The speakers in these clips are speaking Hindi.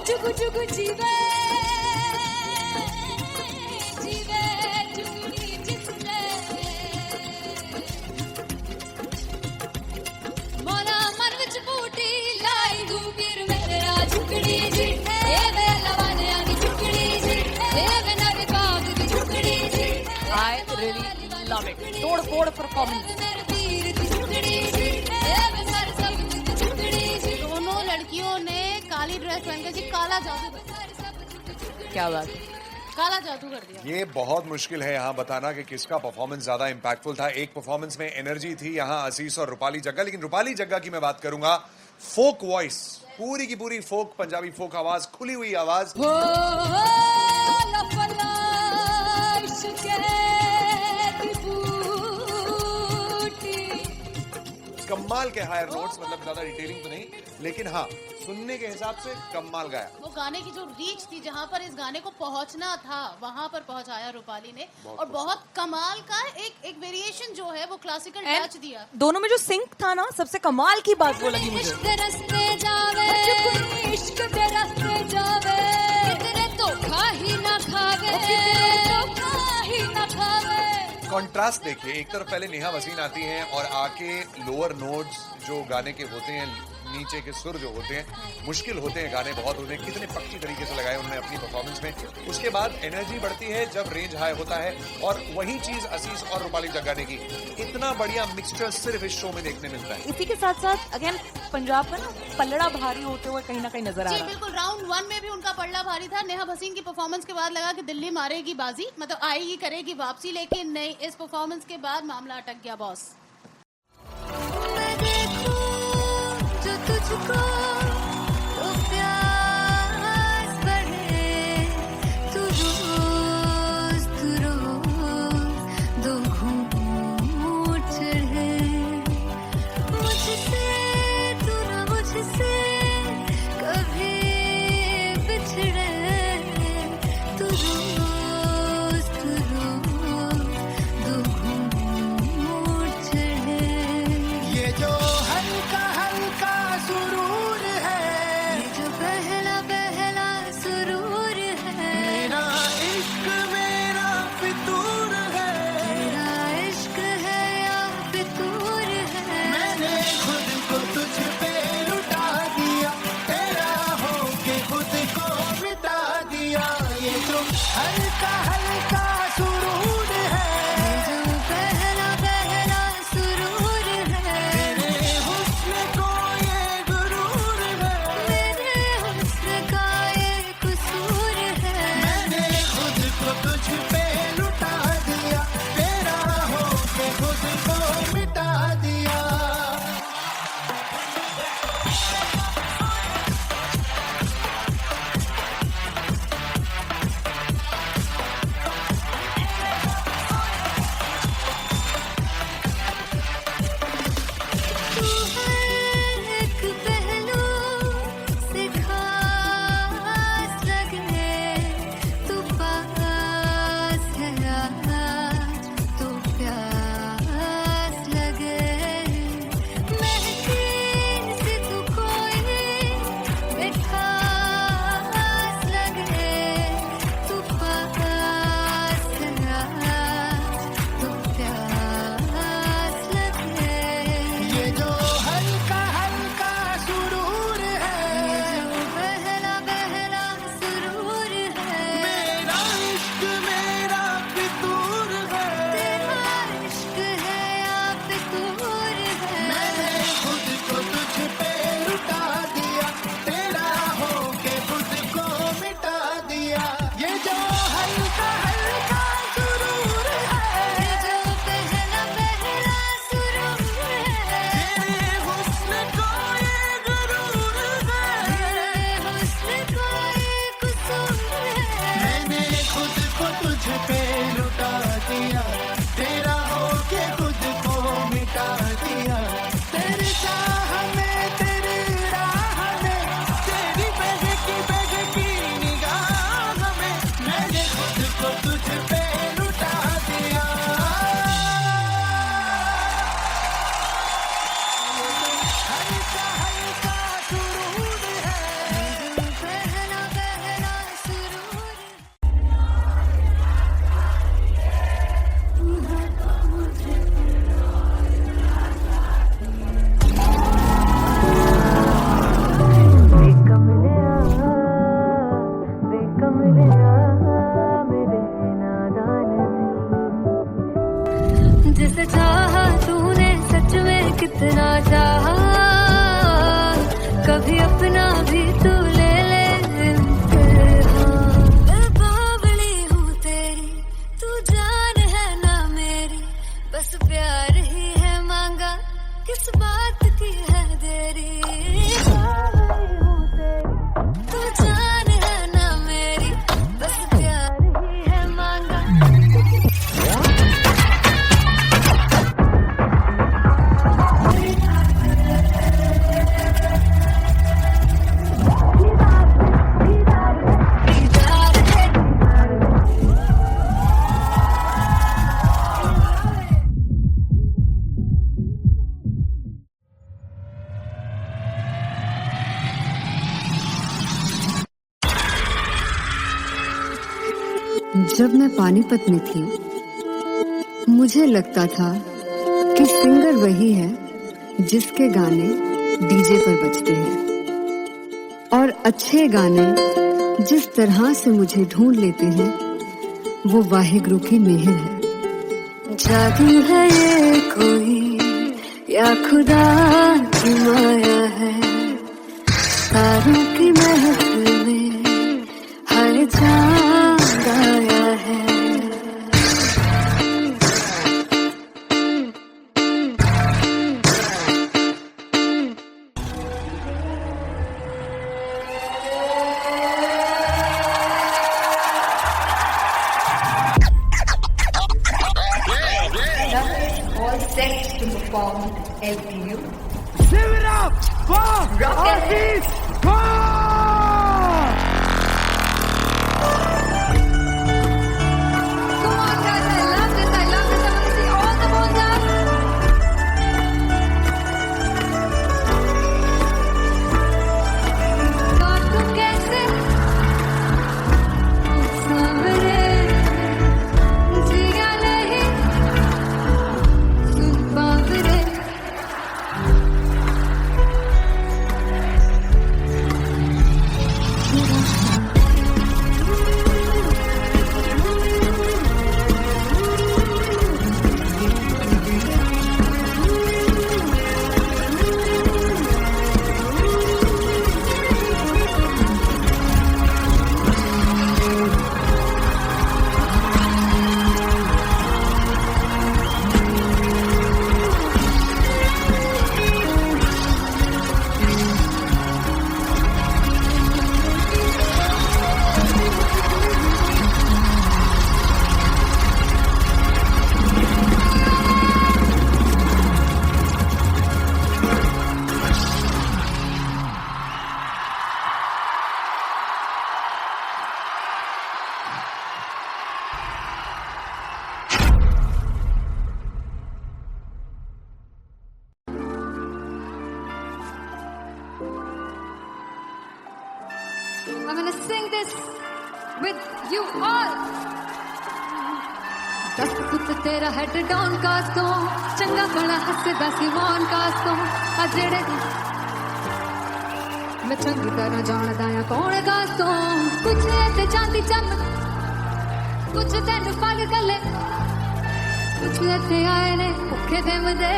जुग जुग जीवे जीवे जुगनी जिसने मोरा मन विच बूटी लाई दूबीर मेरा झुकड़ी जी ए वे लवाने आनी झुकड़ी जी ए वे नवी बाग दी झुकड़ी जी I really love it. तोड़ फोड़ परफॉर्मेंस। दोनों लड़कियों ने काली ड्रेस पहनकर जी काला जादू क्या बात है। काला जादू कर दिया। ये बहुत मुश्किल है यहाँ बताना कि किसका परफॉर्मेंस ज्यादा इंपैक्टफुल था। एक परफॉर्मेंस में एनर्जी थी यहाँ असीस और रूपाली जग्गा, लेकिन रूपाली जग्गा की मैं बात करूंगा फोक वॉइस, पूरी की पूरी फोक, पंजाबी फोक आवाज, खुली हुई आवाज। कमाल के हायर नोट्स, मतलब ज्यादा डिटेलिंग तो नहीं, लेकिन हाँ सुनने के हिसाब से कमाल गाया। वो गाने की जो रीच थी, जहाँ पर इस गाने को पहुंचना था वहां पर पहुंचाया रूपाली ने, और बहुत कमाल का एक वेरिएशन जो है वो क्लासिकल टच दिया। दोनों में जो सिंक था ना, सबसे कमाल की बात वो लगी मुझे। इश्क दे रस्ते जावे इश्क दे रस्ते जावे तेरे धोखा ही ना खावे धोखा ही ना खावे। कॉन्ट्रास्ट देखिए, एक तरफ पहले नेहा वसीन आती हैं और आके लोअर नोट्स जो गाने के होते हैं, नीचे के सुर जो होते हैं, मुश्किल होते हैं गाने बहुत होते हैं, कितने पक्की तरीके से लगाए उन्होंने अपनी परफॉर्मेंस में। उसके बाद एनर्जी बढ़ती है जब रेंज हाई होता है, और वही चीज असीस और रूपाली जग्गा ने की। इतना बढ़िया मिक्सचर सिर्फ इस शो में देखने मिलता है। इसी के साथ साथ अगेन पंजाब का ना पलड़ा भारी होते हुए कहीं ना कहीं नजर आ जी रहा है। बिल्कुल, राउंड 1 में भी उनका पलड़ा भारी था। नेहा भसीन की परफॉर्मेंस के बाद लगा कि दिल्ली मारेगी बाजी, मतलब आएगी करेगी वापसी, लेकिन नहीं, इस परफॉर्मेंस के बाद मामला अटक गया बॉस। मैं देखूं जो तुझको तो प्यास बढ़े, तू रोज दो घूंट चढ़े, मुझसे तू ना मुझसे कभी बिछड़े, तू रोज दो घूंट चढ़े। इतना चाहा कभी अपना भी तू ले ले इम्तिहान। मैं बावली हूँ तेरी, तू जान है ना मेरी, बस प्यार ही है मांगा, किस बात की है देरी। बावली हूँ तेरी, तू जान है ना मेरी, बस प्यार ही है मांगा। जब मैं पानीपत में थी, मुझे लगता था कि सिंगर वही है जिसके गाने डीजे पर बजते हैं, और अच्छे गाने जिस तरह से मुझे ढूंढ लेते हैं वो वाहिगुरु की मेहर है। जादू है ये कोई या खुदा की माया है, तारों की महफिल में हर चांद आया है। All set to perform LPU. Give it up for Artist Pop! Come on guys, I love this, I love this. I want to see all the balls up. God को कैसे सामने जिया नहीं सुन Paware. I'm gonna sing this with you all. दस पुत तेरा हेड डाउन कास तो चंगा बड़ा हसदा सी वन कास तो आ जेड़े मैं चंगी तरह जानदा आ कौन कास तो कुछ ते चांदी चमक कुछ तेन पग गले कुछ इत्थे आए ने भुखे दे मदे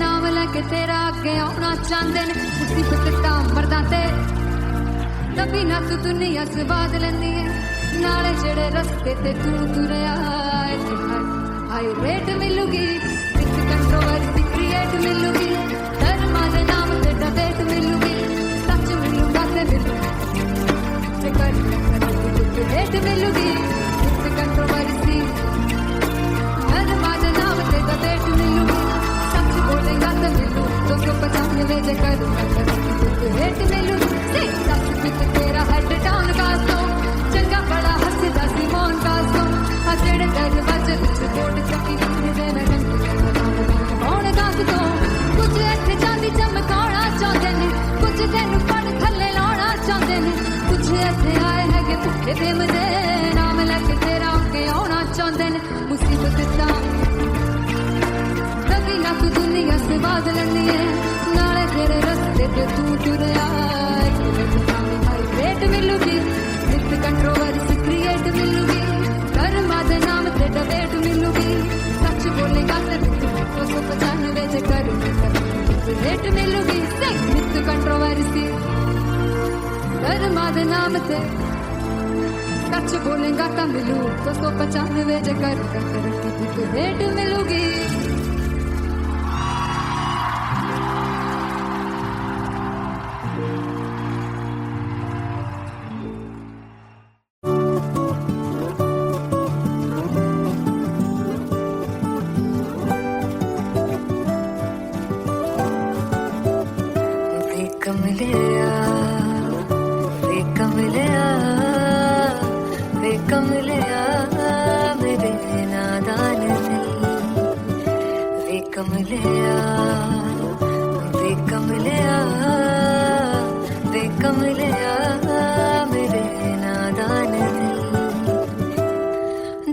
नाम लेके तेरा अगे आउणा चाहंदे ने मुसीबत टा मरदा ते तभी ना तू दुनिया स्वाद लेंदी है नाले जेड़े रस्ते ते तू तुरया हाई रेट मिलूगी विद कंट्रोवर्सी क्रिएट मिलूगी धर्मा दे नाम ते डिबेट मिलूगी सच मिलूगा ते मिलूगी रेट मिलूगी विद कंट्रोवर्सी धर्मा दे नाम ते डिबेट मिलूगी सच बोलेगा ते मिलू 295 जे करूंगा रेट मिलूगी तेरा हेड डाउन कासो चंगा बड़ा हसदा सी मोन कासो आ जेड़े दर वज विच कोट चक्की दे मैं कौन कास तो कुछ इत्थे चांदी चमकाउणा चाहंदे ने कुछ तेनू पड़ थल्ले लाउणा चाहंदे ने कुछ इत्थे आए है कि भुखे दे मदे नाम लेके तेरा अगे आउणा चाहंदे ने मुसीबत दा तभी ना तू दुनिया से बाद लैंदी है नाले तेरे रस्ते ते तू तुरया रेट मिलूगी विद कंट्रोवर्सी क्रिएट मिलूगी कर्मा दे नाम ते डिबेट मिलूगी सच बोलेगा ते 295 जे करूंगा भेंट मिलूगी सिंह विद कंट्रोवर्सी धर्मा दे नाम ते सच बोलेगा तो मिलू 295 जगह कर भेंट मिलूगी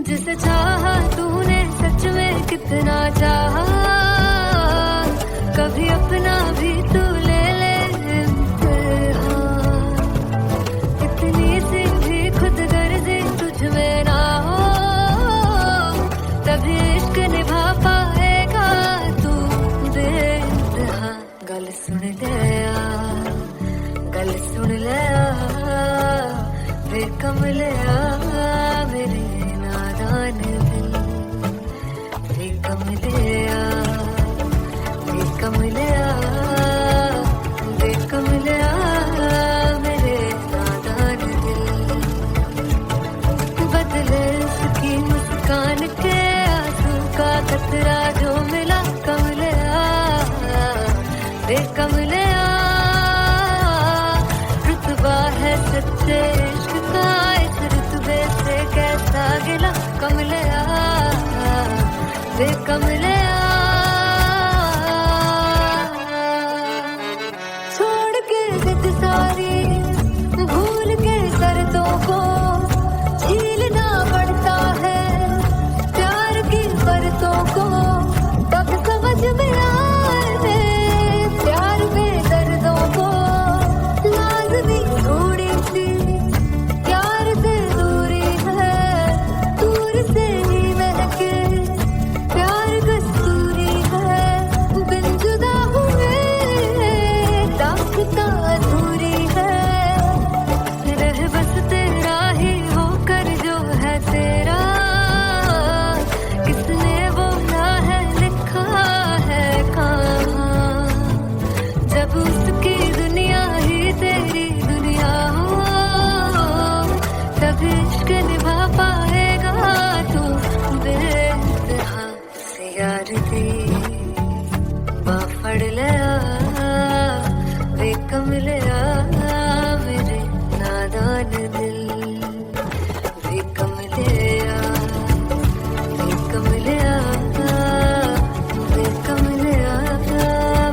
जिसे चाहा तूने सच में कितना चाहा कभी अपना भी तू ले ले इम्तिहान इतनी सी भी खुद गर्जी तुझ में ना हो तभी इश्क निभा पाएगा तू बेइंतहा गल सुन ले वे कमले मेरे नादान दिल वे कमले मेरे नादान दिल बदले उसकी मुस्कान के आंसू का कतरा जो मिला कमले वे कमले रुतबा है सच्चे इश्क का इस रुतबे से कैसा गिला कमले वे कमले छोड़ के जिद सारी भूल के शर्तों को झीलना पड़ता है प्यार की शर्तों को तब समझ में आए प्यार में दर्दों को लाज़मी थोड़ी सी प्यार से दूरी है दूर से ही महके प्यार कस्तूरी है बिन जुदा हुए दास्तां अधूरी है रह बस तेरा ही होकर जो है तेरा किसने वो ना है लिखा है कहाँ जब उसकी दुनिया ही तेरी दुनिया हो तब इश्क निभा पाएगा तू बेइंतहा से यार दी बाफड़ लिया वे कमले मेरे नादान दिल वे कमले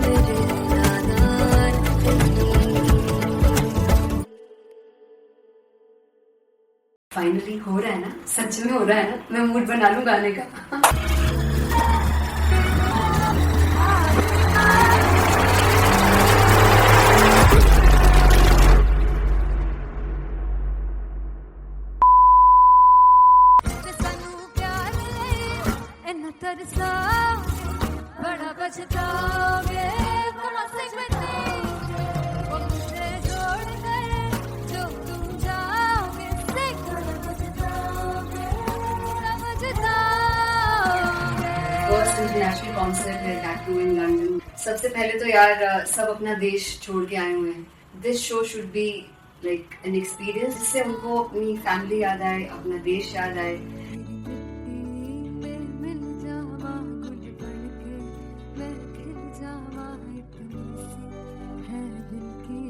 मेरे नादान दिल फाइनली हो रहा है ना सच में हो रहा है ना मैं मूड बना लूं गाने का सानू प्यार ले इन्ना तरसा बड़ा पछताओगे बड़ा सिखते वो मुझे छोड़ गए जो तुम जाओगे सिख बड़ा पछताओगे फर्स्ट इंटरनेशनल कॉन्सर्ट है टैटू इन लंदन सबसे पहले तो यार सब अपना देश छोड़ के आए हुए हैं this show should be like an experience जिससे उनको अपनी फैमिली याद आए अपना देश याद आए मिल जावा गुल बन के मैं खिल जावा इतनी सी है दिल की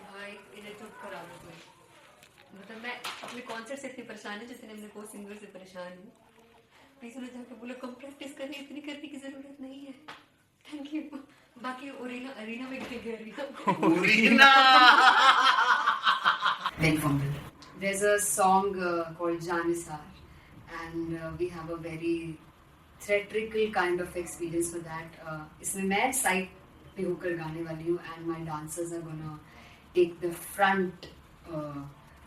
भाई इन्हें चुप करा दो कोई मतलब मैं अपने कॉन्सर्ट से इतनी परेशान है जितने अपने को सिंगर से परेशान हूँ प्लीज उन्हें जाकर बोलो कम प्रैक्टिस करनी इतनी करने की जरूरत नहीं है थैंक यू बाकी अरीना में गई arena There's a song called Janisar and we have a very theatrical kind of experience for that. इसमें मैं साइड पे होकर गाने वाली हूँ and my dancers are gonna take the front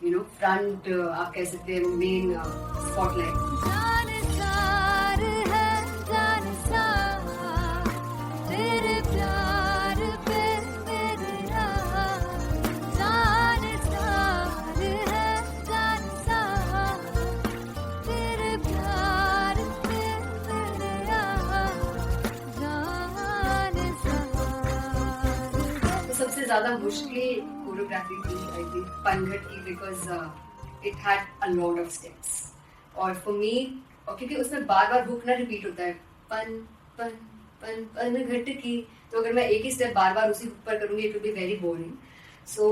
front आप कह सकते हैं मेन स्पॉटलाइट। जानसार है जानसार तेरे प्यार पे मेरा जानसार है जानसार तेरे प्यार पे मेरा जानसार। सबसे ज्यादा मुश्किल कोरियोग्राफी थी आई थिंक पनघट की, because it had a lot of steps और फॉर मी, और क्योंकि उसमें बार बार हुक ना रिपीट होता है, पन पन पन पनघट की, तो अगर मैं एक ही स्टेप बार बार उसी हुक पर करूंगी it will be very boring. So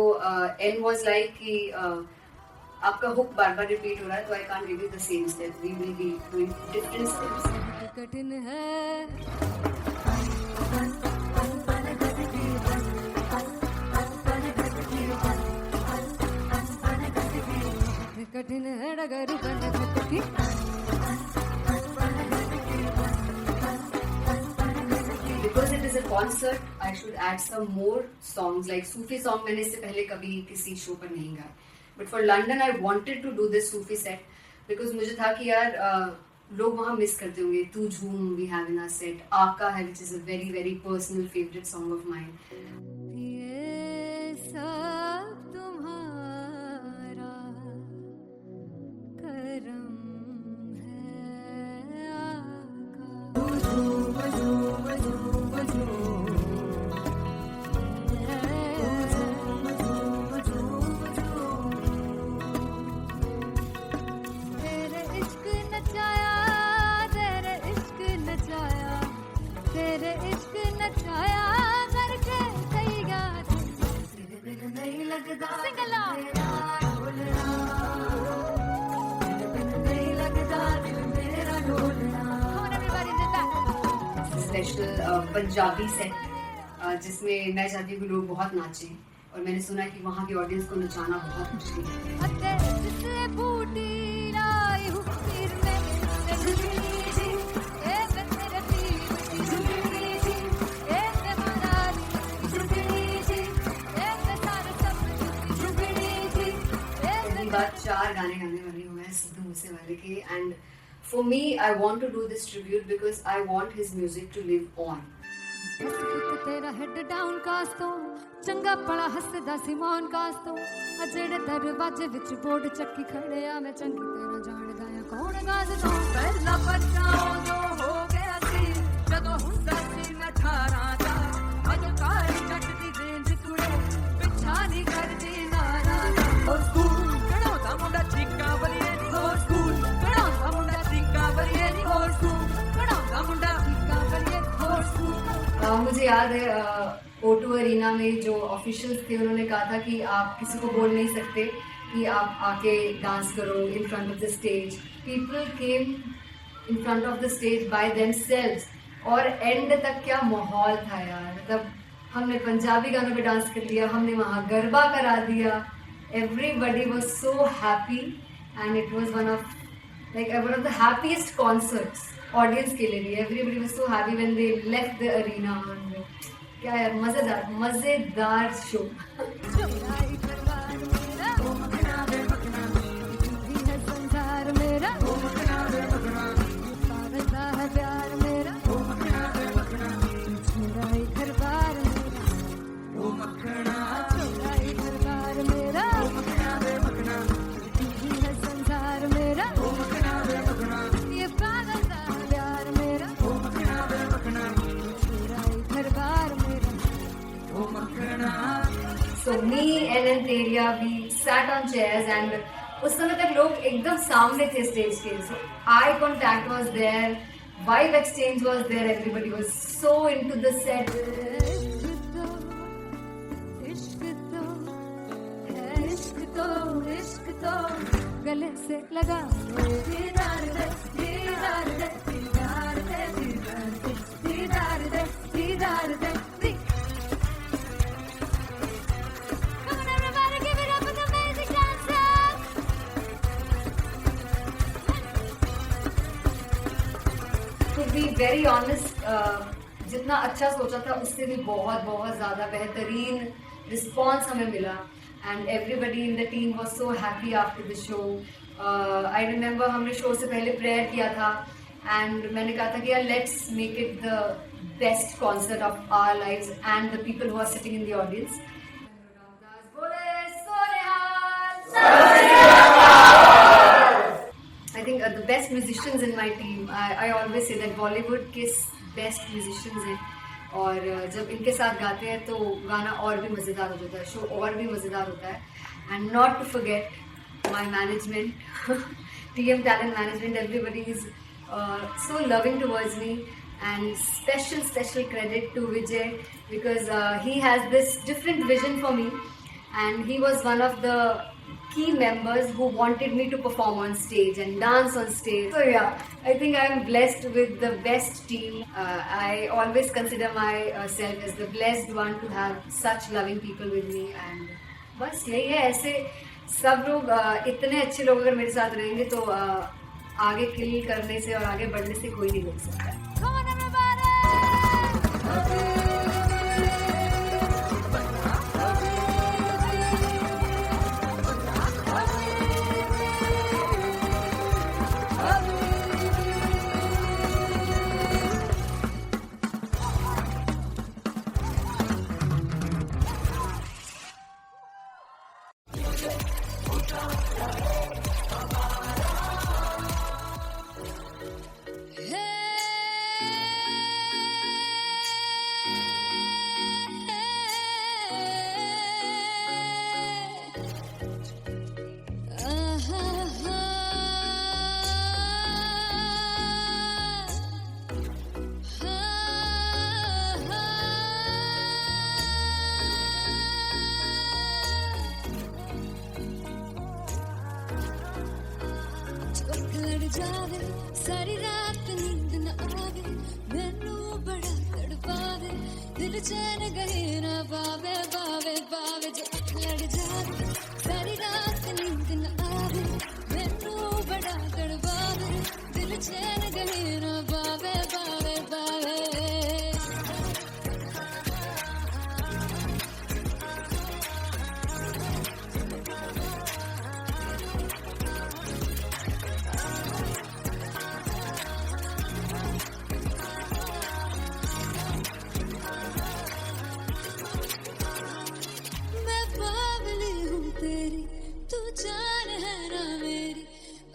an was like कि आपका हुक बार बार रिपीट हो रहा है तो I can't give you the same step, we will be doing different steps. कठिन है कठिन है डगर पनघट की। Because it is a concert, I should add some more songs. Like Sufi song मैंने इससे पहले कभी किसी शो पर नहीं गाया. But for London, I wanted to do this Sufi set because मुझे था कि यार लोग वहाँ मिस करते होंगे. तू झूम we have in our set. आका है which is a very very personal favorite song of mine. ये सब तुम्हारा करम है तेरे इश्क नचाया तेरे इश्क नचाया तेरे इश्क नचाया करके सैया तेरे बिन नहीं लगदा सिंगला स्पेशल पंजाबी सेट जिसमें मैं चाहती हूँ कि लोग बहुत नाचें और मैंने सुना है कि वहाँ की ऑडियंस को नचाना बहुत मुश्किल है। अते जिससे बूटी लाई हूँ पीर में जुगनी जी ए मैं तेरे पीर की जुगनी जी ए मैं मनाली जुगनी जी ए मैं सारे सब जुगनी जी पहली बार 4 गाने गाने वाली हूँ मैं सिद्धू मूसेवाले के and for me I want to do this tribute because I want his music to live on. तेरा हेड डाउन कास्तो चंगा पड़ा हसदा सिमोन कास्तो आ जेड़े दरवाजे विच बोर्ड चक्की खड़े आ मैं चंगी तरह जानदा आ कौन गाज तो पहला बच्चा जो हो गया सी जदों हुंदा सी मैं 18 दा अज काली जट दी रेंज कुड़े पिछा नहीं करदी नारा और स्कूल कड़ौता मुंडा चिक्का बलिए नी हो स्कूल कड़ौता मुंडा चिक्का बलिए नी हो स्कूल कड़ौता मुंडा चिक्का बलिए हो स्कूल। मुझे याद है O2 अरीना में जो ऑफिशियल्स थे उन्होंने कहा था कि आप किसी को बोल नहीं सकते कि आप आके डांस करो in front of the stage. People came in front of the stage by themselves और एंड तक क्या माहौल था यार. मतलब हमने पंजाबी गानों पे डांस कर लिया, हमने वहाँ गरबा करा दिया. Everybody was so happy and it was one of the happiest concerts audience के लिए भी. Everybody was so happy when they left the arena. क्या यार मजेदार शो. So me and Anteria, we sat on chairs and उस समय तक लोग एकदम सामने थे स्टेज के. So eye contact was there, vibe exchange was there, everybody was so into the set. इश्क तो गले से लगा दीदार दे दीदार दे दीदार दे दीदार दे दीदार दे. To be very honest, जितना अच्छा सोचा था उससे भी बहुत बहुत ज़्यादा बेहतरीन रिस्पॉन्स हमें मिला. and everybody in the team was so happy after the show. I remember हमने शो से पहले प्रेयर किया था and मैंने कहा था कि यार let's make it the best concert of our lives and the people who are sitting in the audience. I think the best musicians in my team, I always say that Bollywood के best musicians हैं और जब इनके साथ गाते हैं तो गाना और भी मज़ेदार हो जाता है, शो और भी मज़ेदार होता है. And not to forget my management, TM Talent Management, everybody is so loving towards me, and special credit to Vijay because he has this different vision for me, and he was one of the key members who wanted me to perform on stage and dance on stage. So yeah, I think I am blessed with the best team. I always consider myself as the blessed one to have such loving people with me, and बस यही है. ऐसे सब लोग इतने अच्छे लोग अगर मेरे साथ रहेंगे तो आगे किल करने से और आगे बढ़ने से कोई नहीं रोक सकता है. Come on everybody! जावे सारी रात नींद न आवे मैनू बड़ा तड़पावे दिल चैन गए ना पावे पावे पावे जो लड़ जावे सारी रात नींद न आवे मैनू बड़ा तड़पावे दिल चैन गए ना पावे पावे पावे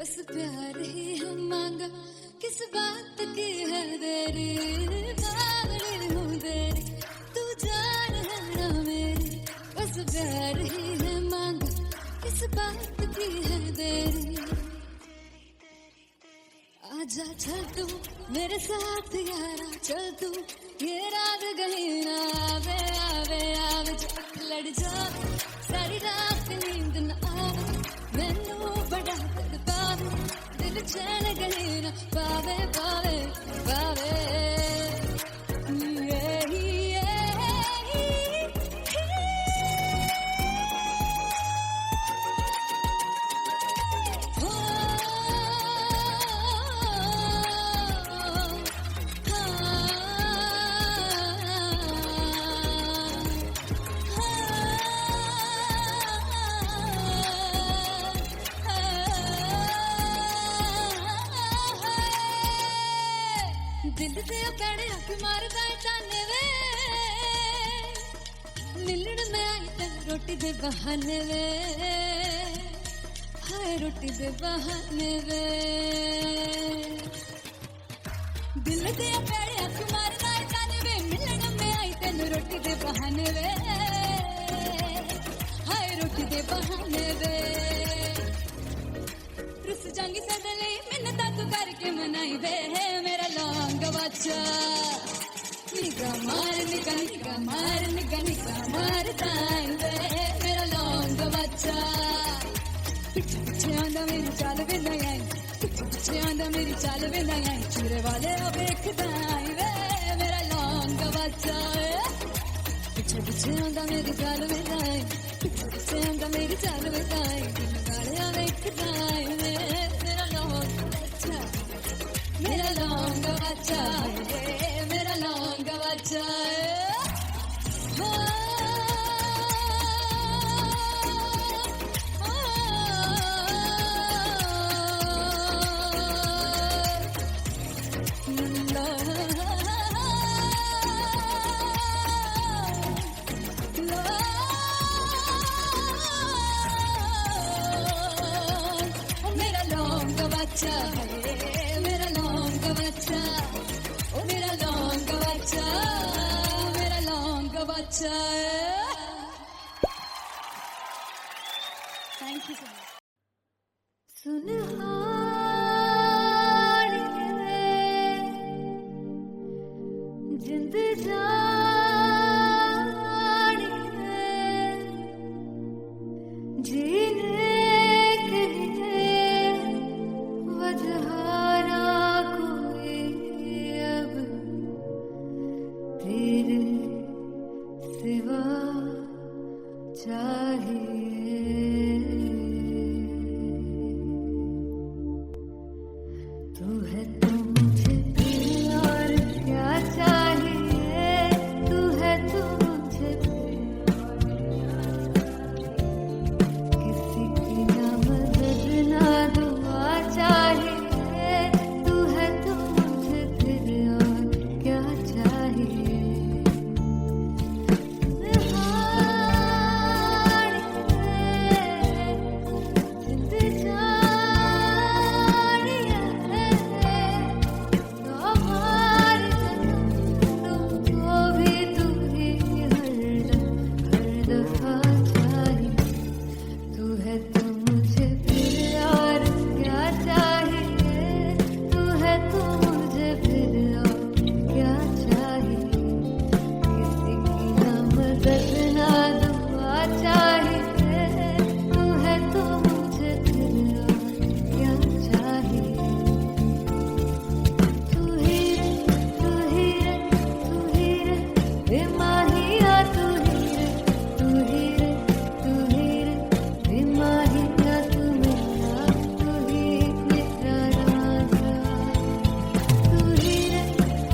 बस प्यार ही हम मांगा किस बात की है देरी पागल हूँ तेरी तू जान है ना मेरी बस प्यार ही है मांगा किस बात की है देरी आजा चल तू मेरे साथ यारा चल तू ये रात गई ना आवे आवे आवे जो लड़ जावे सारी रात नींद न आवे मैनू बड़ा तड़पावे दिल चैन गए ना पावे पावे पावे दिल से पैड़े हक मारदा ताने वे मिलण में आई तन रोटी दे बहाने वे हाय रोटी दे बहाने वे दिल से पैड़े हक मारदा ताने वे मिलण में आई तन रोटी दे बहाने वे हाय रोटी दे बहाने वे रुस जांगी सदले मिन्नता तू करके मनाई वे मेरा लौंग बच्चा निगा मार ताई वे मेरा लौंग बच्चा पीछे आंदा मेरी चाल वे नहीं आई पीछे आंदा मेरी चाल वे नहीं आई चूरे वाले अब देखता आई वे मेरा लौंग बच्चा पीछे आंदा मेरी चाल वे नहीं आई पीछे आंदा मेरी चाल वे नहीं आई वाले अब देखता आई वे मेरा लौंग बच्चा मेरा लौंग बच्चा मेरा लौंग बच्चा बच्चा है मेरा लौंग बच्चा, ओ मेरा लौंग बच्चा, मेरा लौंग बच्चा। Thank you so much. सुनहार जिंद जान जीने के लिए वजहारा कोई अब तेरे सिवा चाहिए। तू है तो मुझे फिर और क्या चाहिए, तू है तो मुझे किसी की ना मदद ना दुआ चाहिए, तू है तो मुझे फिर और क्या चाहिए। जिंद जानिया हमार तुमको भी तू ही हर दफा चाहिए। तू है तो मुझे फिर और क्या चाहिए, तू है तो मुझे फिर और क्या चाहिए। किसी की ना मदद ना दुआ चाहिए, तू है तो मुझे फिर और क्या चाहिए। तू ही रे, तू ही रे, तू ही रे बेमाहिया, तू ही रे, तू ही रे, तू ही रे बेमाहिया, तू मेरा, तू ही मेरा राजा। तू ही रे,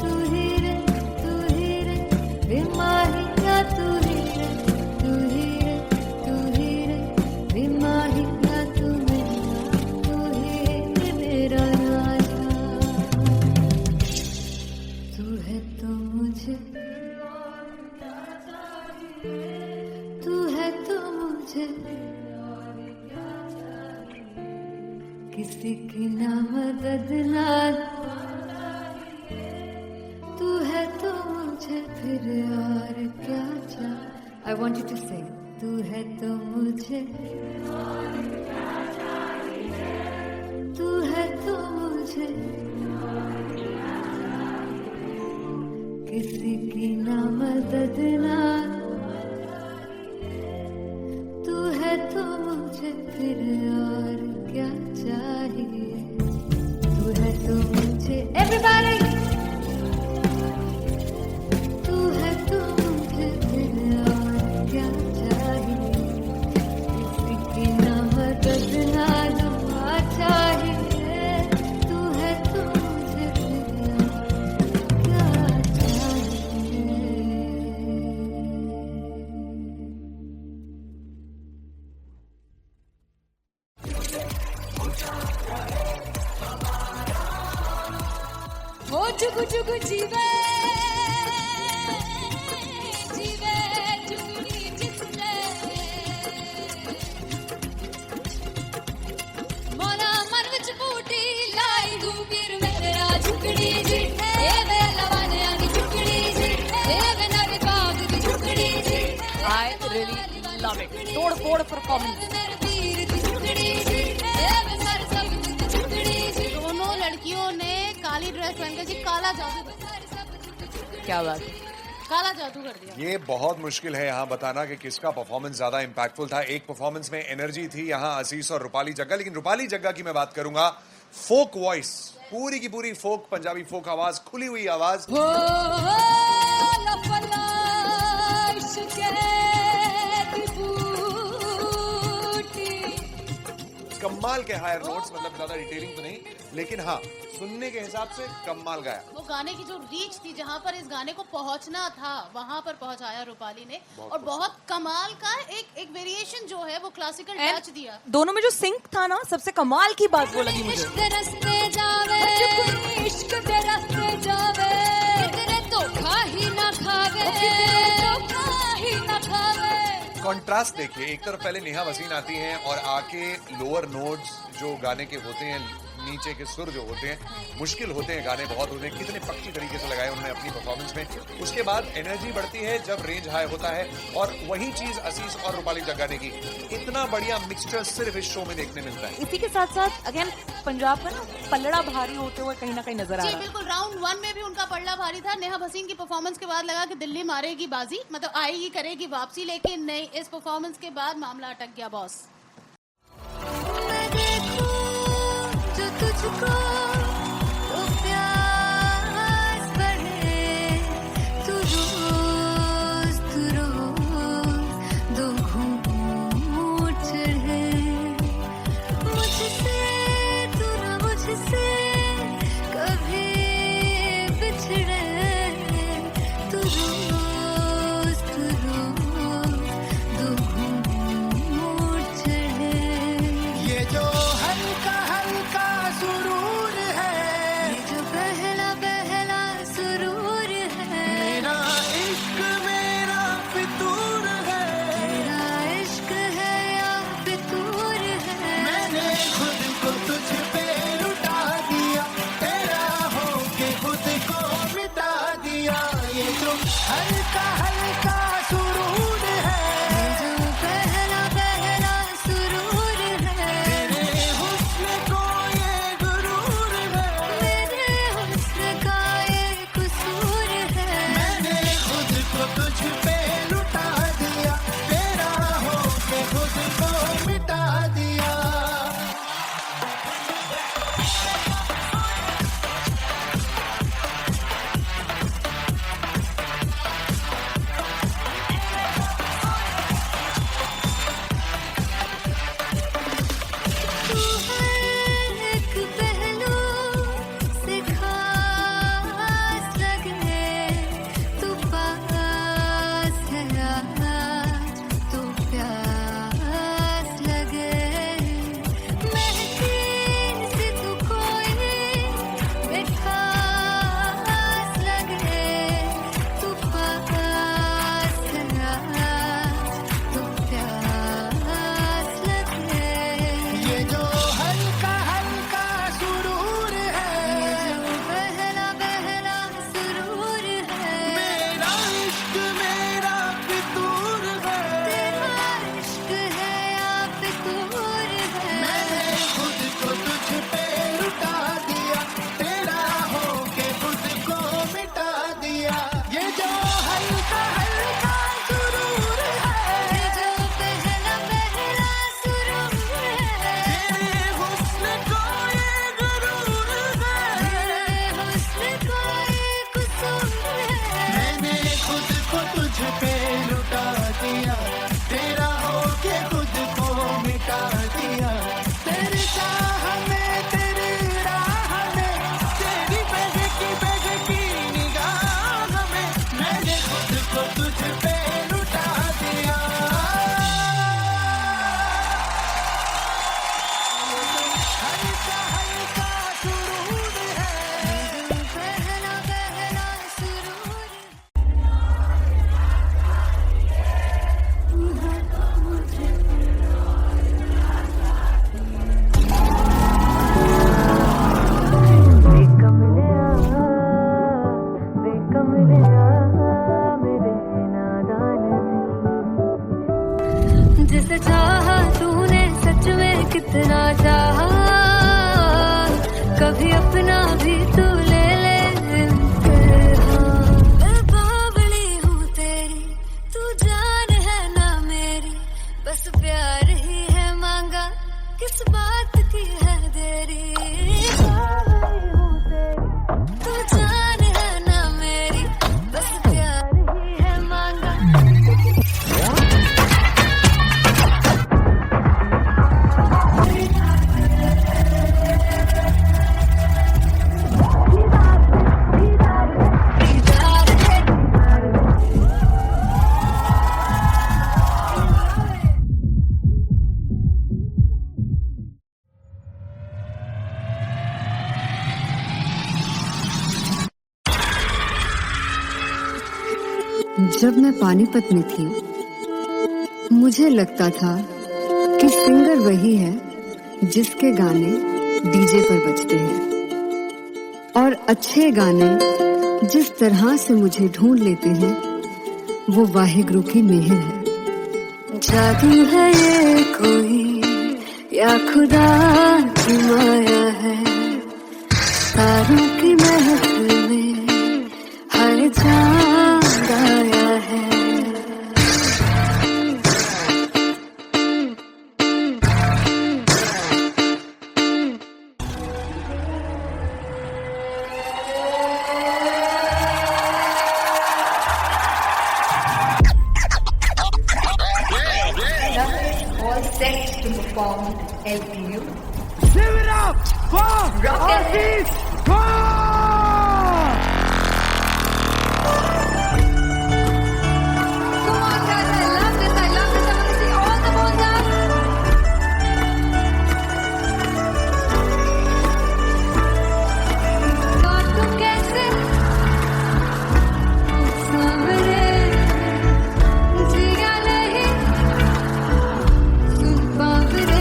तू ही रे, तू ही रे बेमाहिया, तू ही रे, तू ही रे, तू ही रे बेमाहिया, तू मेरा, तू ही मेरा राजा। तू है तो मुझे, तू है तो मुझे किसी की ना मदद ना, तू है तो मुझे फिर और क्या चाहिए। I want you to sing. तू है तो मुझे, तू है तो मुझे किसी की ना मदद ना, तू है तो मुझे फिर और क्या चाहिए। तू है तो मुझे everybody, तू है तो मुझे फिर और क्या चाहिए। किसी की ना मदद ना दुआ चाहिए, तू है तो मुझे फिर और क्या चाहिए। हो जुगु जुगु जीवे जीवे जुगनी जिसने मोरा मन विच बूटी लाई दूबीर मेरे झुकड़ी जी, ए वे लवाने आगी झुकड़ी जी, ए वे नवी बाग की झुकड़ी जी। I really love it. तोड़ फोड़ परफॉर्मेंस। मेरे वीर की झुकड़ी जी, ए वे सर सब की झुकड़ी जी। दोनों लड़कियों ने काली ड्रेस पहनकर जी काला जादू, क्या बात है। काला जादू कर दिया। ये बहुत मुश्किल है यहाँ बताना कि किसका परफॉर्मेंस ज्यादा इंपैक्टफुल था। एक परफॉर्मेंस में एनर्जी थी यहाँ असीस और रूपाली जग्गा, लेकिन रूपाली जग्गा की मैं बात करूंगा फोक वॉइस, पूरी की पूरी फोक, पंजाबी फोक आवाज, खुली हुई आवाज। हो लफला इश्क़े की बूटी। कमाल के हायर नोट्स, मतलब ज्यादा डिटेलिंग तो नहीं, लेकिन हाँ सुनने के हिसाब से कमाल गाया। वो गाने की जो रीच थी, जहाँ पर इस गाने को पहुंचना था वहां पर पहुंचाया रूपाली ने, और बहुत कमाल का एक वेरिएशन जो है वो क्लासिकल टच दिया। दोनों में जो सिंक था ना, सबसे कमाल की बात वो लगी मुझे। इश्क रस्ते जावे, इश्क दे रस्ते जावे, कितने धोखा ही ना खावे, धोखा ही ना खावे। कॉन्ट्रास्ट देखिए, एक तरफ पहले नेहा वसीन आती हैं और आके लोअर नोट्स जो गाने के होते हैं नीचे के सुर जो होते हैं मुश्किल होते हैं, गाने बहुत होते हैं, कितने पक्की तरीके से लगाए उन्होंने अपनी परफॉर्मेंस में। उसके बाद एनर्जी बढ़ती है जब रेंज हाई होता है, और वही चीज असीस और रूपाली जग्गाने की इतना बढ़िया मिक्सचर सिर्फ इस शो में देखने मिलता है। इसी के साथ साथ अगेन पंजाब का ना पलड़ा भारी होते हुए कहीं ना कहीं नजर आ जी रहा है। बिल्कुल, राउंड 1 में भी उनका पलड़ा भारी था। नेहा भसीन की परफॉर्मेंस के बाद लगा कि दिल्ली मारेगी बाजी, मतलब आएगी करेगी वापसी, लेकिन नहीं, इस परफॉर्मेंस के बाद मामला अटक गया बॉस। मैं देखूं जो तुझको तो प्यास बढ़े, तू रोज दो घूंट चढ़े, मुझसे तू ना मुझसे कभी बिछड़े, तू रोज दो घूंट चढ़े। ये जो हल्का हल्का सुरूर है, ये जो पहला पहला सुरूर है, मेरा इश्क मेरा फितूर है, तेरा इश्क है या फितूर है। मैंने खुद को तुझ पे लुटा दिया, तेरा होके खुद को मिटा दिया। ये जो हल्का हल्का सुरूर है, ये जो पहला पहला सुरूर है, तेरे हुस्न को ये गुरूर है, मेरे हुस्न का ये कसूर है। मैंने खुद को तुझ पे लुटा दिया, तेरा होके खुद को मिटा दिया। तू हर एक पहलू से खास लगे, तू पास है आज तो प्यास लगे, महकी सी तू कोई मिठास लगे, तू पास है आज तो प्यास लगे। ये जो हल्का हल्का सुरूर है, ये जो पहला पहला सुरूर है, मेरा इश्क मेरा फितूर है, तेरा इश्क है या फितूर है। मैंने खुद को तुझ पे लुटा दिया, तेरा होके खुद को मिटा दिया। ये जो हल्का हल्का सुरूर है, ये जो पहला पहला सुरूर है, तेरे हुस्न को ये गुरूर है, तेरे हुस्न का ये कसूर है। मैंने खुद को तुझ पे लुटा दिया, तेरा होके खुद को मिटा दिया। तेरी चाह में तेरी राह में, तेरी बहकी निगाह में, मैंने खुद को तुझ पे लुटा दिया। हल्का हल्का सुरूर है, ये जो पहला पहला सुरूर है। जिसे चाहा तूने सच में कितना चाहा, कभी अपना भी तू ले ले इम्तिहान। मैं बावली हूँ तेरी, तू जान है ना मेरी, बस प्यार ही है मांगा, किस बात की है देरी। बावली हूँ तेरी, तू जान है ना मेरी, बस प्यार ही है मांगा। जब मैं पानीपत में थी, मुझे लगता था कि सिंगर वही है जिसके गाने डीजे पर बजते हैं। और अच्छे गाने जिस तरह से मुझे ढूंढ लेते हैं वो वाहिगुरु की मेहर है। जादू है ये कोई या खुदा की माया है, तारों की महफिल में हर चांद आया है। All set to perform LPU. Give it up for Artist Bob! Come on, guys, I love this. I want to see all the balls up. God, tu kaise samre jiya nahi sun paavre.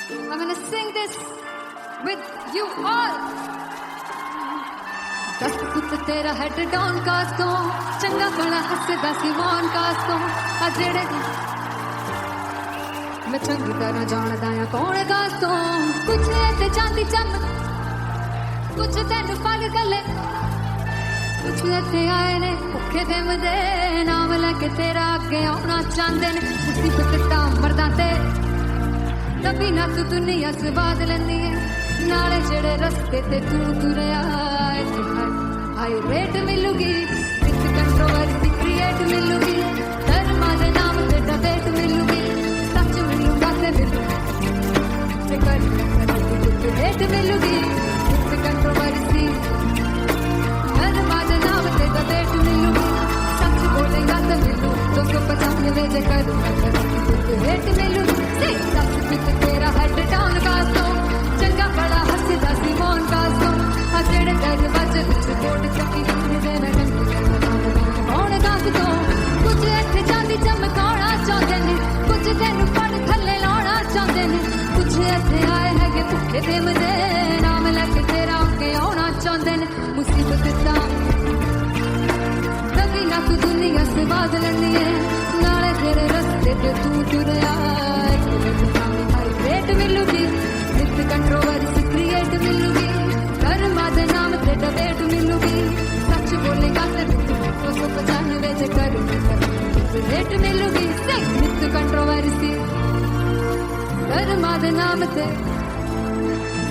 I'm gonna sing this with you all. दस पुत तेरा हेड डाउन कास्तों, चंगा बड़ा हसदा सिवान कास्तों, अजड़े मैं चंगी तरह जानदा या कौन कास्तों, कुछ ऐसे चांदी चमक, कुछ तेन फल गले, कुछ ऐसे आए ने भुखे दम दे, नाम लेके तेरा अगे आना चाहते ने, मुसीबत दा मरदा ते तभी ना तू दुनिया से बाद लेंदी है, नाले जेड़े रस्ते ते तू तुरया हाई रेट मिलूगी, विद कंट्रोवर्सी क्रिएट मिलूगी, धर्मा दे नाम ते डिबेट मिलूगी, सच मिलूगा ते मिलूगी, रेट मिलूगी, विद कंट्रोवर्सी धर्मा दे नाम ते डिबेट मिलूगी, सच बोलेगा ते मिलू 295 जे करूंगा रेट मिलूगी, सच पित तेरा हेड डाउन कास्तों, चंगा बड़ा हसदा सिमोन कास्तों, अजड़े दरवाजे विच कोट चक्की दे मैं कौन कास्तों, कुछ इत्थे चांदी चमकाना चाहते ने, कुछ तेन पड़ थल्ले लाना चाहते ने, कुछ इत्थे आए हैगे भुखे दम दे, नाम लेके तेरा अगे आना चाहते ने, मुसीबत दा तभी ना तू दुनिया से बाद लेंदी है, नाले तेरे रस्ते ते तू तुरया रेट मिलूगी, विद कंट्रोवर्सी क्रिएट मिलूगी, कर्मा दे नाम ते डिबेट मिलूगी, सच बोलेगा ते 295 जे करूंगा रेट मिलूगी, विद कंट्रोवर्सी कर्मा दे नाम ते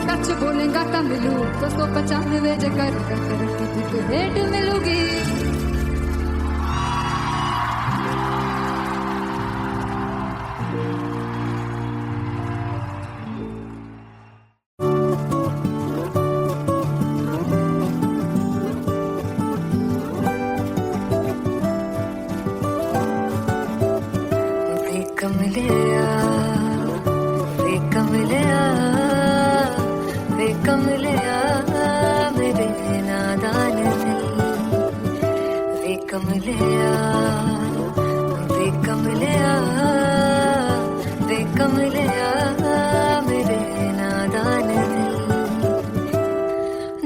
सच बोलेगा तो मिलू 295 जे करूंगा रेट मिलूगी।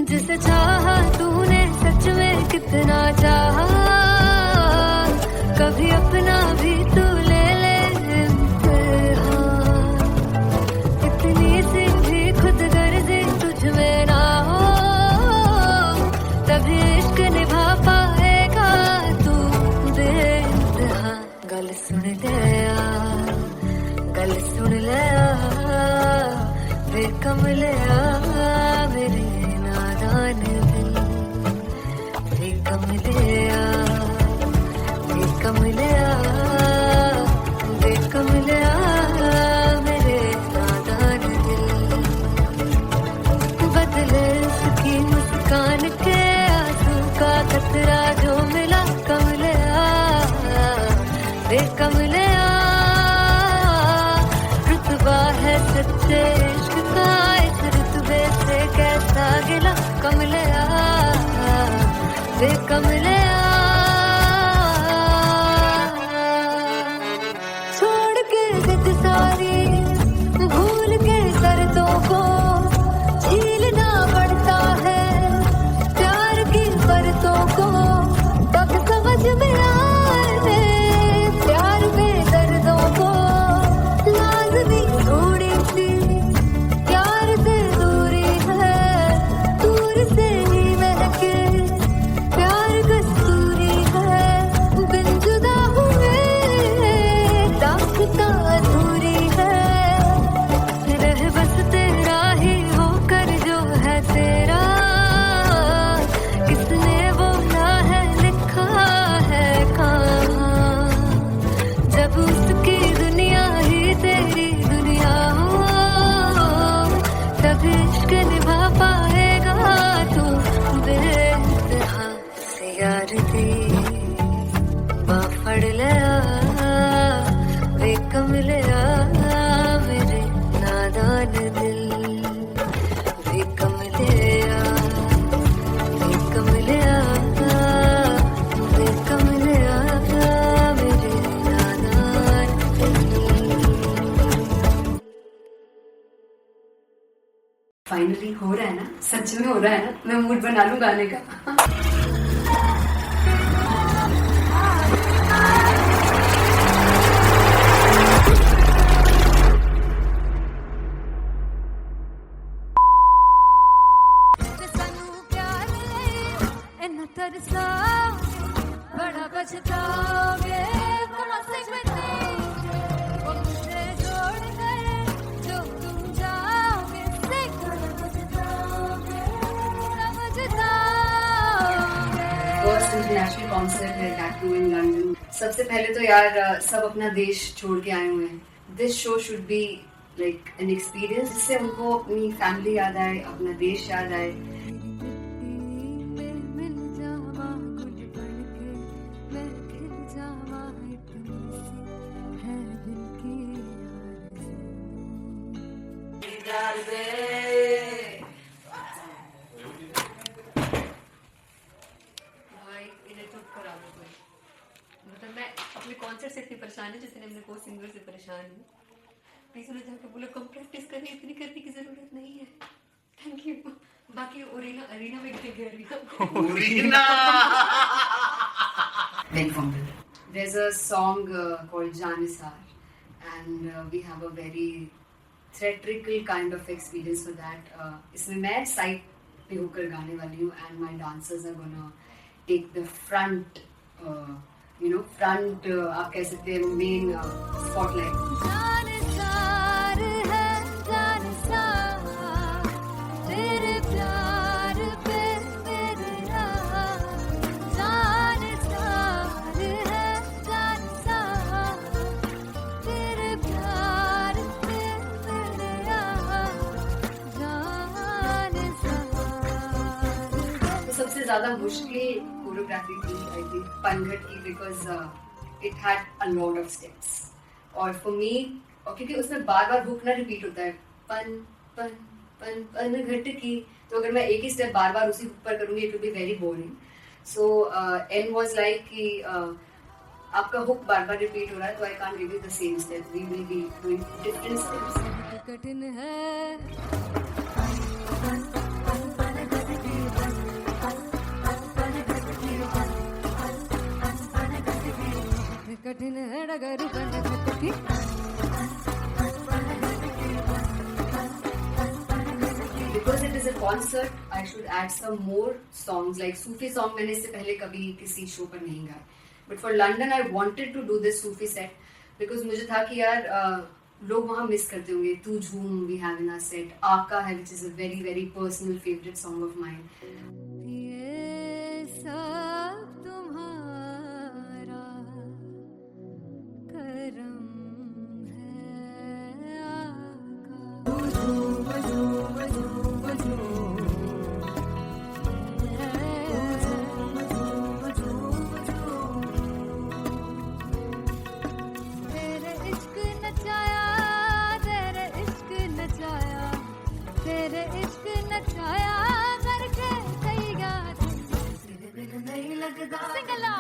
जिसे चाहा तूने सच में कितना चाहा, कभी अपना भी तू ले ले फाइनली हो रहा है ना, सच में हो रहा है ना, मैं मूड बना लूं गाने का। ਸਾਨੂੰ ਪਿਆਰ ਲਈ ਇੰਨਾ ਤਰਸਾਓਗੇ, ਬੜਾ ਪਛਤਾਓਗੇ, कौन से बदले वो मुझे छोड़ गए, जो तुम जाओगे से बड़ा पछताओगे, समझताओगे। फर्स्ट इंटरनेशनल कॉन्सर्ट है टैटू इन लंदन। सबसे पहले तो यार सब अपना देश छोड़ के आए हुए हैं। This show should be like an experience जिससे उनको अपनी फैमिली याद आए, अपना देश याद आए। मिल जावा गुल बनके, मैं खिल जावा इतनी सी है दिल की भाई इन्हें चुप करा दो कोई। मतलब मैं अपने कॉन्सर्ट से इतनी परेशान है जितने अपने को सिंगर से परेशान हूँ। प्लीज उन्हें जाकर बोलो कम प्रैक्टिस करनी, इतनी करने की जरूरत नहीं है। Thank you. बाकी अरीना में गए arena Very humble. There's a song called Janisar, and we have a very theatrical kind of experience for that. इसमें मैं साइड पे होकर गाने वाली हूँ, and my dancers are gonna take the front, front आप कह सकते हैं main spotlight. जानसार है जानसार, तेरे प्यार पे मेरे यार। जानसार है जानसार, तेरे प्यार पे मेरे यार। जानसार तो सबसे ज्यादा मुश्किल कोरियोग्राफी थी आई थिंक पनघट की, because it had a lot of steps. और फॉर मी, और क्योंकि उसमें बार बार हुक ना रिपीट होता है, पन पन पन पन घट की, तो अगर मैं एक ही स्टेप बार बार उसी हुक पर करूंगी it will be very boring. So an was like कि आपका हुक बार बार रिपीट हो रहा है, तो I can't give you the same step, we will be doing different steps. कठिन है कठिन है डगर बनघट की। Because it is a concert, I should add some more songs like Sufi song. मैंने इससे पहले कभी किसी शो पर नहीं गाए, but for London I wanted to do this Sufi set because मुझे था कि यार लोग वहाँ मिस करते होंगे। तू झूम we have in our set, आका है which is a very very personal favorite song of mine. ये सब तुम्हारा करम है आका। तेरे इश्क नचाया, तेरे इश्क नचाया, तेरे इश्क नचाया करके तैयार। तेरे बिन नहीं लगता सिंगला,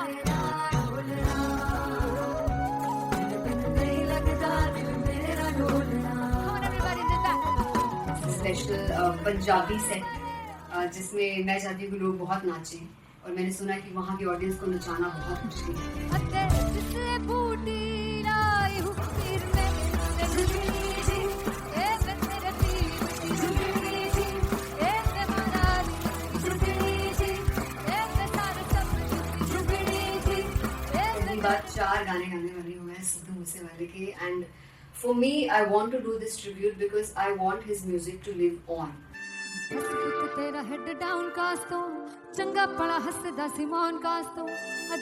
तेरे बिन नहीं लगता दिल मेरा ढोलना। Come on everybody, do that. Special Punjabi set जिसमें मैं चाहती हूँ कि लोग बहुत नाचें, और मैंने सुना कि वहाँ की ऑडियंस को नचाना बहुत मुश्किल है। अते जिसे बूटी लाई हूँ पीर में झुकनी जी, ए मैं तेरे पीर की झुकनी जी, ए मैं मनाली की झुकनी जी, ए मैं सारे सब की झुकनी जी, ए पहली बार 4 गाने गाने वाली हूँ मैं सिद्धू मूसेवाले के, and for me I want to do this tribute because I want his music to live on. तेरा हेड डाउन कास तो चंगा पड़ा हसदा सिमोन कास तो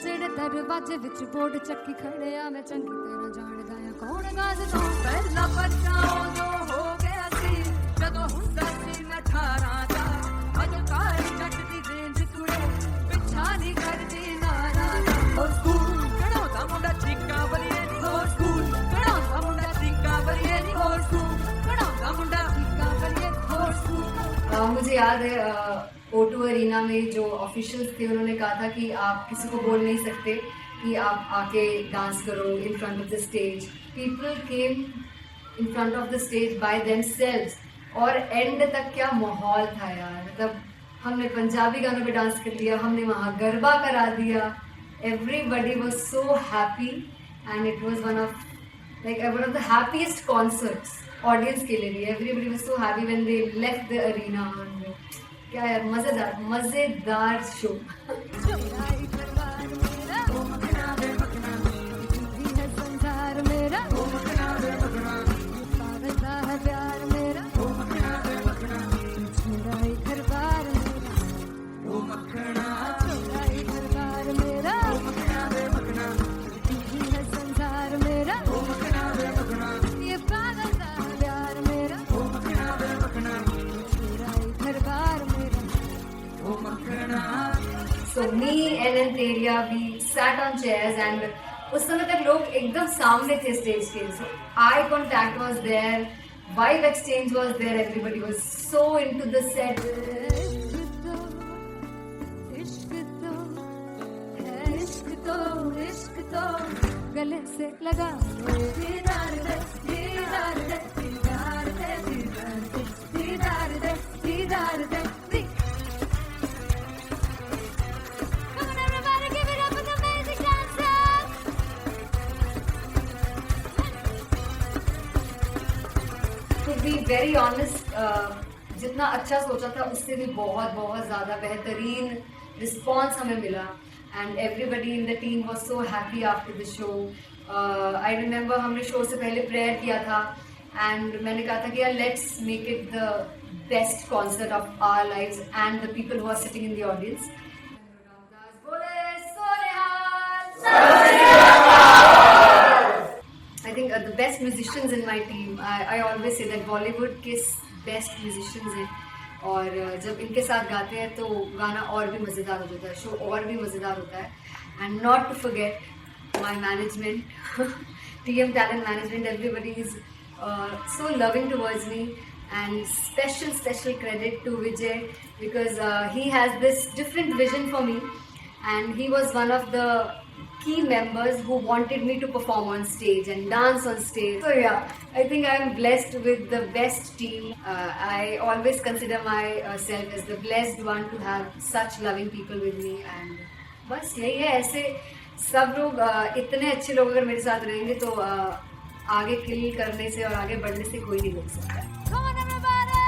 जेड़े दरवाजे विच बोर्ड चक्की खड़े आ मैं चंगी तरह जानदा आ कौन गाज तो पहला बच्चा उदों हो गया सी जदों हुंदा सी मैं 18 दा। अज काली जट दी रेंज कुड़े पिछा नहीं करदी नारा दा। हो स्कूल कढ़ाउंदा मुंडा चीका बलिए नी, हो स्कूल कढ़ाउंदा मुंडा चीका बलिए नी, हो स्कूल कढ़ाउंदा मुंडा चीका बलिए, हो स्कूल। मुझे याद है O2 अरीना में जो ऑफिशियल्स थे उन्होंने कहा था कि आप किसी को बोल नहीं सकते कि आप आके डांस करो in front of the stage. People came in front of the stage by themselves और एंड तक क्या माहौल था यार, मतलब हमने पंजाबी गानों पे डांस कर लिया, हमने वहाँ गरबा करा दिया, everybody was so happy and it was one of the happiest concerts audience के लिए भी. Everybody was so happy when they left the arena. क्या यार, मजेदार शो. So me and Anteria, we sat on chairs and उस समय तक लोग एकदम सामने थे स्टेज के. So eye contact was there, vibe exchange was there, everybody was so into the set. इश्क तो गले से लगा दीदार दे दीदार दे दीदार दे दीदार दे दीदार दे. Come on everybody, give it up for the amazing dancers. To be very honest, जितना अच्छा सोचा था उससे भी बहुत ज़्यादा बेहतरीन रिस्पॉन्स हमें मिला. And everybody in the team was so happy after the show. I remember हमने शो से पहले प्रेयर किया था and मैंने कहा था कि यार let's make it the best concert of our lives and the people who are sitting in the audience. I think the best musicians in my team. I always say that Bollywood के best musicians हैं. और जब इनके साथ गाते हैं तो गाना और भी मज़ेदार हो जाता है, शो और भी मज़ेदार होता है. And not to forget my management, TM Talent Management, everybody is so loving towards me. And special credit to Vijay because he has this different vision for me and he was one of the key members who wanted me to perform on stage and dance on stage. So yeah, I think I am blessed with the best team. I always consider myself as the blessed one to have such loving people with me. And बस यही है, ऐसे सब लोग इतने अच्छे लोग अगर मेरे साथ रहेंगे तो आगे किल करने से और आगे बढ़ने से कोई नहीं रोक सकता. Come on everybody.